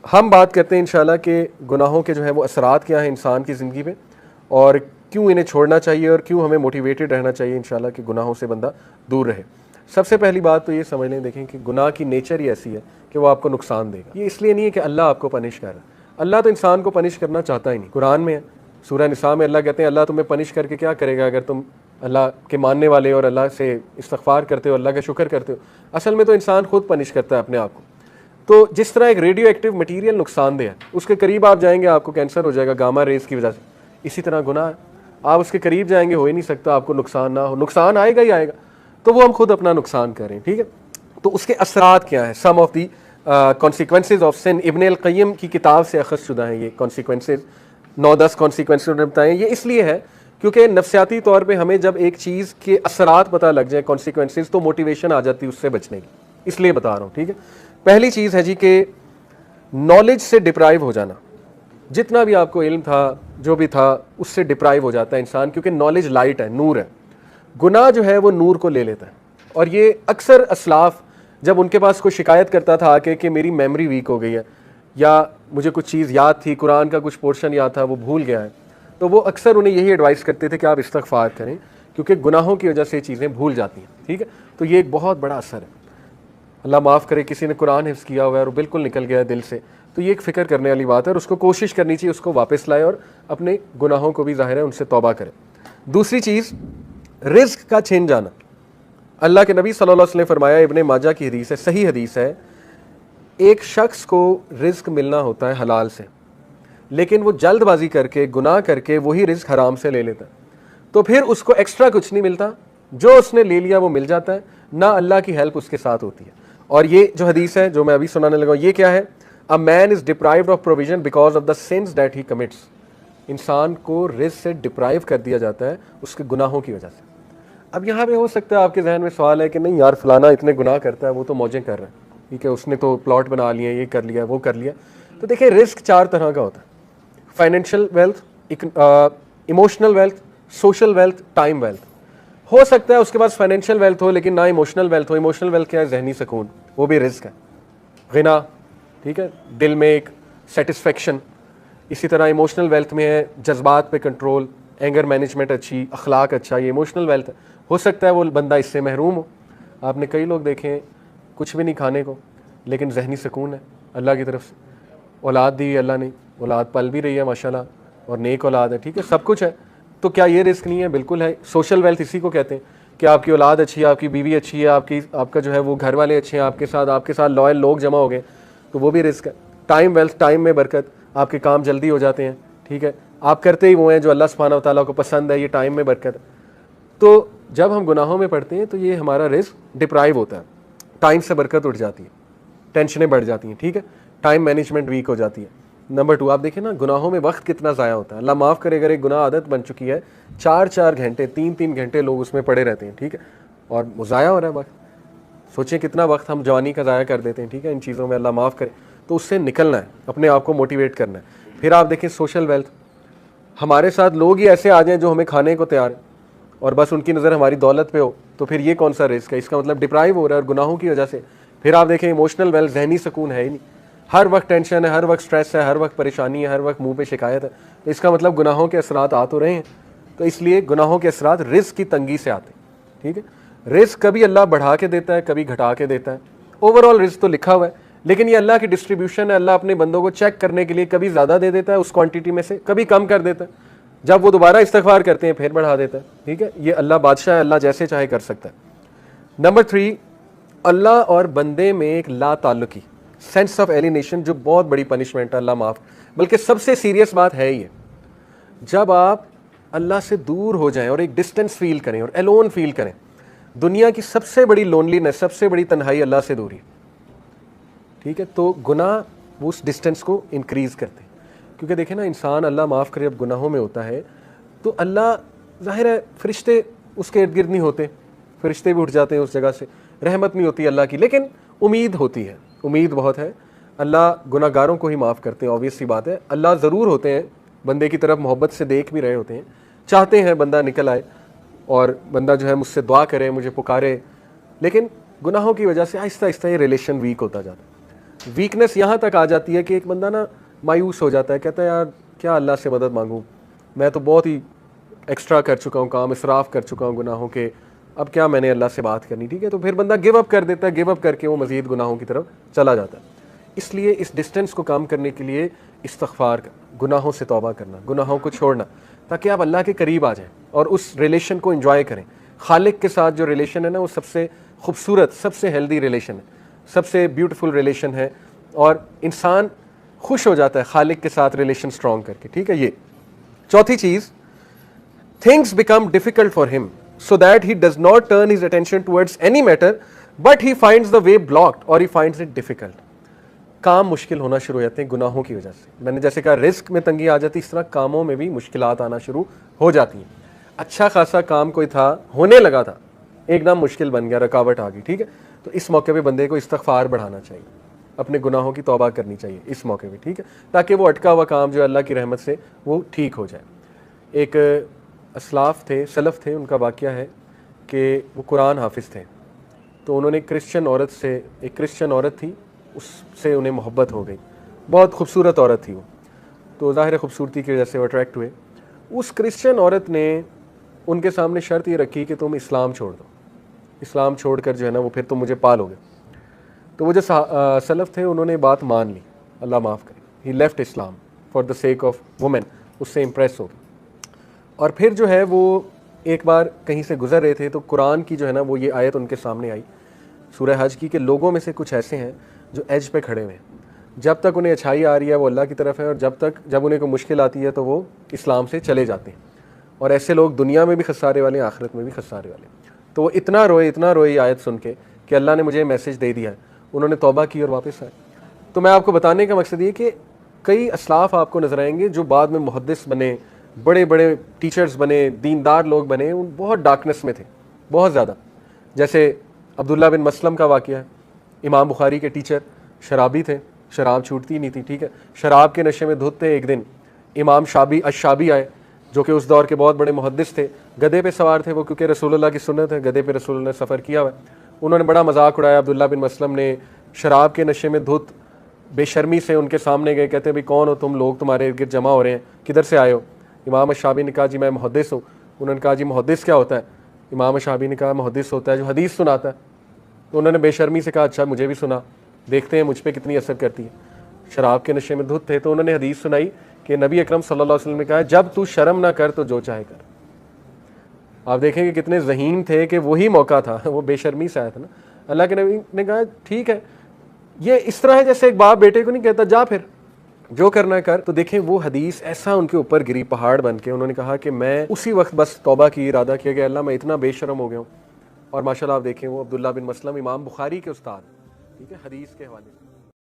हम बात करते हैं इंशाल्लाह कि गुनाहों के जो है वो असरात क्या हैं इंसान की ज़िंदगी में और क्यों इन्हें छोड़ना चाहिए और क्यों हमें मोटिवेटेड रहना चाहिए इंशाल्लाह कि गुनाहों से बंदा दूर रहे। सबसे पहली बात तो ये समझ लें, देखें कि गुनाह की नेचर ही ऐसी है कि वो आपको नुकसान देगा। ये इसलिए नहीं है कि अल्लाह आपको पनिश कर रहा है, अल्लाह तो इंसान को पनिश करना चाहता ही नहीं। कुरान में है, सूरह निसा में अल्लाह कहते हैं अल्लाह तुम्हें पनिश करके क्या करेगा अगर तुम अल्लाह के मानने वाले और अल्लाह से इस्तग़फ़ार करते हो, अल्लाह का शुक्र करते हो। असल में तो इंसान खुद पनिश करता है अपने आप को। तो जिस तरह एक रेडियो एक्टिव मटीरियल नुकसानदेह है, उसके करीब आप जाएंगे आपको कैंसर हो जाएगा गामा रेज की वजह से, इसी तरह गुनाह है, आप उसके करीब जाएंगे हो ही नहीं सकता आपको नुकसान ना हो, नुकसान आएगा ही आएगा। तो वो हम खुद अपना नुकसान करें, ठीक है। तो उसके असरात क्या हैं, some of the consequences of sin, Ibn al Qayyim की किताब से अखज़ शुदा हैं ये कॉन्सिक्वेंसेज, 9-10 कॉन्सिक्वेंसेज उन्होंने बताए। ये इसलिए है क्योंकि नफ्सियाती तौर पे हमें जब एक चीज़ के असरात पता लग जाए, कॉन्सिक्वेंसेज, तो मोटिवेशन आ जाती है उससे बचने की, इसलिए बता रहा हूँ, ठीक है। पहली चीज़ है जी कि नॉलेज से डिप्राइव हो जाना। जितना भी आपको इल्म था, जो भी था, उससे डिप्राइव हो जाता है इंसान, क्योंकि नॉलेज लाइट है, नूर है। गुनाह जो है वो नूर को ले लेता है। और ये अक्सर असलाफ जब उनके पास कोई शिकायत करता था आके कि मेरी मेमोरी वीक हो गई है या मुझे कुछ चीज़ याद थी, कुरान का कुछ पोर्शन याद था वो भूल गया है, तो वो अक्सर उन्हें यही एडवाइस करते थे कि आप इस्तग़फ़ार करें, क्योंकि गुनाहों की वजह से चीज़ें भूल जाती हैं, ठीक है। तो ये एक बहुत बड़ा असर है। अल्लाह माफ़ करे, किसी ने कुरान हिफ्ज़ किया हुआ है और बिल्कुल निकल गया है दिल से, तो ये एक फ़िक्र करने वाली बात है और उसको कोशिश करनी चाहिए उसको वापस लाए और अपने गुनाहों को भी ज़ाहिर है उनसे तौबा करे। दूसरी चीज़, रिज़्क़ का छिन जाना। अल्लाह के नबी सल्लल्लाहु अलैहि वसल्लम ने फरमाया, इब्ने माजा की हदीस है, सही हदीस है, एक शख्स को रिज़्क़ मिलना होता है हलाल से, लेकिन वो जल्दबाजी करके गुनाह करके वही रिज़्क़ हराम से ले लेता है, तो फिर उसको एक्स्ट्रा कुछ नहीं मिलता, जो उसने ले लिया वो मिल जाता है, ना अल्लाह की हेल्प उसके साथ होती है। और ये जो हदीस है जो मैं अभी सुनाने लगा, ये क्या है, a man is deprived of provision because of the sins that he commits. इंसान को रिज़्क़ से डिप्राइव कर दिया जाता है उसके गुनाहों की वजह से। अब यहाँ पे हो सकता है आपके जहन में सवाल है कि नहीं यार, फलाना इतने गुनाह करता है, वो तो मौजें कर रहा है, ठीक है, उसने तो प्लॉट बना लिया, ये कर लिया, वो कर लिया। तो देखिए, रिस्क 4 तरह का होता है, financial wealth, emotional wealth, social wealth, time wealth. हो सकता है उसके पास फाइनेंशियल वेल्थ हो लेकिन ना इमोशनल वेल्थ हो। इमोशनल वेल्थ क्या है, जहनी सुकून, वो भी रिस्क है। गिना, ठीक है, दिल में एक सेटिस्फेक्शन। इसी तरह इमोशनल वेल्थ में है जज्बात पे कंट्रोल, एंगर मैनेजमेंट अच्छी, अखलाक अच्छा, ये इमोशनल वेल्थ है। हो सकता है वो बंदा इससे महरूम हो। आपने कई लोग देखे हैं कुछ भी नहीं खाने को, लेकिन जहनी सुकून है अल्लाह की तरफ से, औलाद दी अल्लाह ने, औलाद पल भी रही है माशाल्लाह, और नेक औलाद है, ठीक है, सब कुछ है। तो क्या ये रिस्क नहीं है? बिल्कुल है। सोशल वेल्थ इसी को कहते हैं कि आपकी औलाद अच्छी है, आपकी बीवी अच्छी है, आपका जो है वो घर वाले अच्छे हैं, आपके साथ लॉयल लोग जमा हो गए, तो वो भी रिस्क है। टाइम वेल्थ, टाइम में बरकत, आपके काम जल्दी हो जाते हैं, ठीक है, आप करते ही वो हैं जो अल्लाह सुब्हानहू व तआला को पसंद है, ये टाइम में बरकत है। तो जब हम गुनाहों में पड़ते हैं तो ये हमारा रिस्क डिप्राइव होता है, टाइम से बरकत उठ जाती है, टेंशनें बढ़ जाती हैं, ठीक है, टाइम मैनेजमेंट वीक हो जाती है। नंबर 2, आप देखें ना गुनाहों में वक्त कितना ज़ाया होता है। अल्लाह माफ़ करे, अगर एक गुनाह आदत बन चुकी है, 4-4 घंटे, 3-3 घंटे लोग उसमें पड़े रहते हैं, ठीक है, और वो ज़ाया हो रहा है वक्त। सोचें कितना वक्त हम जवानी का ज़ाया कर देते हैं, ठीक है, इन चीज़ों में। अल्लाह माफ़ करे। तो उससे निकलना है, अपने आप को मोटिवेट करना है। फिर आप देखें सोशल वेल्थ, हमारे साथ लोग ही ऐसे आ जाएं जो हमें खाने को तैयार है और बस उनकी नज़र हमारी दौलत पे हो, तो फिर ये कौन सा रिस्क है? इसका मतलब डिप्राइव हो रहा है और गुनाहों की वजह से। फिर आप देखें इमोशनल वेल्थ, जहनी सुकून है ही नहीं, हर वक्त टेंशन है, हर वक्त स्ट्रेस है, हर वक्त परेशानी है, हर वक्त मुंह पे शिकायत है, तो इसका मतलब गुनाहों के असरात आ तो रहे हैं। तो इसलिए गुनाहों के असरात रिस्क की तंगी से आते हैं, ठीक है। रिस्क कभी अल्लाह बढ़ा के देता है, कभी घटा के देता है। ओवरऑल रिस्क तो लिखा हुआ है, लेकिन ये अल्लाह की डिस्ट्रीब्यूशन है। अल्लाह अपने बंदों को चेक करने के लिए कभी ज़्यादा दे देता है उस क्वांटिटी में से, कभी कम कर देता है, जब वो दोबारा इस्तग़फ़ार करते हैं फिर बढ़ा देता है, ठीक है। ये अल्लाह बादशाह है, अल्लाह जैसे चाहे कर सकता है। नंबर 3, अल्लाह और बंदे में एक ला ताल्लुकी, सेंस ऑफ एलिनेशन, जो बहुत बड़ी पनिशमेंट है, अल्लाह माफ़। बल्कि सबसे सीरियस बात है ये, जब आप अल्लाह से दूर हो जाएं और एक डिस्टेंस फील करें और एलोन फील करें। दुनिया की सबसे बड़ी लोनलीनेस, सबसे बड़ी तन्हाई अल्लाह से दूरी, ठीक है। तो गुनाह वो उस डिस्टेंस को इंक्रीज करते हैं, क्योंकि देखें ना, इंसान अल्लाह माफ़ करे अब गुनाहों में होता है तो अल्लाह, जाहिर है फरिश्ते उसके इर्द गिर्द नहीं होते, फरिश्ते भी उठ जाते हैं उस जगह से, रहमत नहीं होती अल्लाह की, लेकिन उम्मीद होती है, उम्मीद बहुत है। अल्लाह गुनाहगारों को ही माफ़ करते हैं, ऑब्वियस सी बात है। अल्लाह ज़रूर होते हैं बंदे की तरफ मोहब्बत से देख भी रहे होते हैं, चाहते हैं बंदा निकल आए और बंदा जो है मुझसे दुआ करे, मुझे पुकारे, लेकिन गुनाहों की वजह से आहिस्ता आहिस्ता ये रिलेशन वीक होता जाता है। वीकनेस यहाँ तक आ जाती है कि एक बंदा ना मायूस हो जाता है, कहता है यार क्या अल्लाह से मदद मांगूँ, मैं तो बहुत ही एक्स्ट्रा कर चुका हूँ काम, इसराफ़ कर चुका हूँ गुनाहों के, अब क्या मैंने अल्लाह से बात करनी, ठीक है। तो फिर बंदा गिव अप कर देता है, गिव अप करके वो मज़ीद गुनाहों की तरफ चला जाता है। इसलिए इस डिस्टेंस को कम करने के लिए इस्तिग़फ़ार करना, गुनाहों से तौबा करना, गुनाहों को छोड़ना, ताकि आप अल्लाह के करीब आ जाएं और उस रिलेशन को एंजॉय करें। खालिक के साथ जो रिलेशन है ना, वो सबसे खूबसूरत, सबसे हेल्दी रिलेशन है, सबसे ब्यूटीफुल रिलेशन है, और इंसान खुश हो जाता है खालिक के साथ रिलेशन स्ट्रॉन्ग करके, ठीक है। ये चौथी चीज़, things become difficult for him so that he does not turn his attention towards any matter but he finds the way blocked or he finds it difficult। काम मुश्किल होना शुरू हो जाते हैं गुनाहों की वजह से। मैंने जैसे कहा रिस्क में तंगी आ जाती, इस तरह कामों में भी मुश्किलात आना शुरू हो जाती हैं। अच्छा खासा काम कोई था, होने लगा था, एकदम मुश्किल बन गया, रुकावट आ गई, ठीक है। तो इस मौके पे बंदे को इस्तिग़फ़ार बढ़ाना चाहिए, अपने गुनाहों की तौबा करनी चाहिए इस मौके पे, ठीक है, ताकि वो अटका हुआ काम जो अल्लाह की रहमत से वो ठीक हो जाए। एक असलाफ़ थे, सलफ़ थे, उनका वाक़या है कि वो कुरान हाफिज़ थे, तो उन्होंने क्रिश्चियन औरत से, एक क्रिश्चियन औरत थी, उससे उन्हें मोहब्बत हो गई, बहुत खूबसूरत औरत थी वो, तो ज़ाहिर खूबसूरती की वजह से वो अट्रैक्ट हुए। उस क्रिश्चियन औरत ने उनके सामने शर्त ये रखी कि तुम इस्लाम छोड़ दो, इस्लाम छोड़ कर जो है ना वो फिर तुम मुझे पालोगे। तो वो जो सलफ़ थे उन्होंने बात मान ली, अल्लाह माफ़ करे, ही left Islam for the sake of women, उससे इम्प्रेस हो गई। और फिर जो है वो एक बार कहीं से गुजर रहे थे, तो कुरान की जो है ना वो ये आयत उनके सामने आई, सूरह हज की, कि लोगों में से कुछ ऐसे हैं जो एज पे खड़े हुए हैं, जब तक उन्हें अच्छाई आ रही है वो अल्लाह की तरफ है, और जब उन्हें कोई मुश्किल आती है तो वो इस्लाम से चले जाते हैं, और ऐसे लोग दुनिया में भी खसारे वाले हैं, आखिरत में भी खसारे वाले। तो वो इतना रोए आयत सुन के कि अल्लाह ने मुझे मैसेज दे दिया है, उन्होंने तौबा की और वापस आए। तो मैं आपको बताने का मकसद ये कि कई असलाफ़ आपको नज़र आएंगे जो बाद में मुहद्दिस बने, बड़े बड़े टीचर्स बने, दीनदार लोग बने, उन बहुत डार्कनेस में थे, बहुत ज़्यादा। जैसे अब्दुल्ला बिन मसलम का वाक़या है, इमाम बुखारी के टीचर, शराबी थे, शराब छूटती नहीं थी, ठीक है। शराब के नशे में धुत थे। एक दिन इमाम अश-शाबी आए, जो कि उस दौर के बहुत बड़े मुहद्दिस थे, गधे पे सवार थे वो, क्योंकि रसूलुल्लाह की सुन्नत है, गधे पे रसूलुल्लाह ने सफ़र किया हुआ है। उन्होंने बड़ा मजाक उड़ाया, अब्दुल्ला बिन मसलम ने शराब के नशे में धुत बेशर्मी से उनके सामने गए, कहते भाई कौन हो तुम, लोग तुम्हारे इर्द गिर्द जमा हो रहे हैं, किधर से आए हो। इमाम अश-शाबी ने कहा जी मैं मुहद्दिस हूँ। उन्होंने कहा जी मुहद्दिस क्या होता है। इमाम अश-शाबी ने कहा मुहद्दिस होता है जो हदीस सुनाता है। तो उन्होंने बेशर्मी से कहा अच्छा मुझे भी सुना, देखते हैं मुझ पर कितनी असर करती है। शराब के नशे में धुत थे, तो उन्होंने हदीस सुनाई कि नबी अकरम सल्लल्लाहु अलैहि वसल्लम ने कहा जब तू शर्म ना कर तो जो चाहे कर। आप देखेंगे कितने ज़हीन थे कि वही मौका था, वो बेशर्मी से आया था ना। अल्लाह के नबी ने कहा ठीक है, ये इस तरह है जैसे एक बाप बेटे को नहीं कहता जा फिर जो करना कर। तो देखें वो हदीस ऐसा उनके ऊपर गिरी पहाड़ बन के। उन्होंने कहा कि मैं उसी वक्त बस तौबा की, इरादा किया कि अल्लाह मैं इतना बेशरम हो गया हूँ। और माशाल्लाह आप देखें वो अब्दुल्ला बिन मसलम इमाम बुखारी के उस्ताद, ठीक है, हदीस के हवाले से।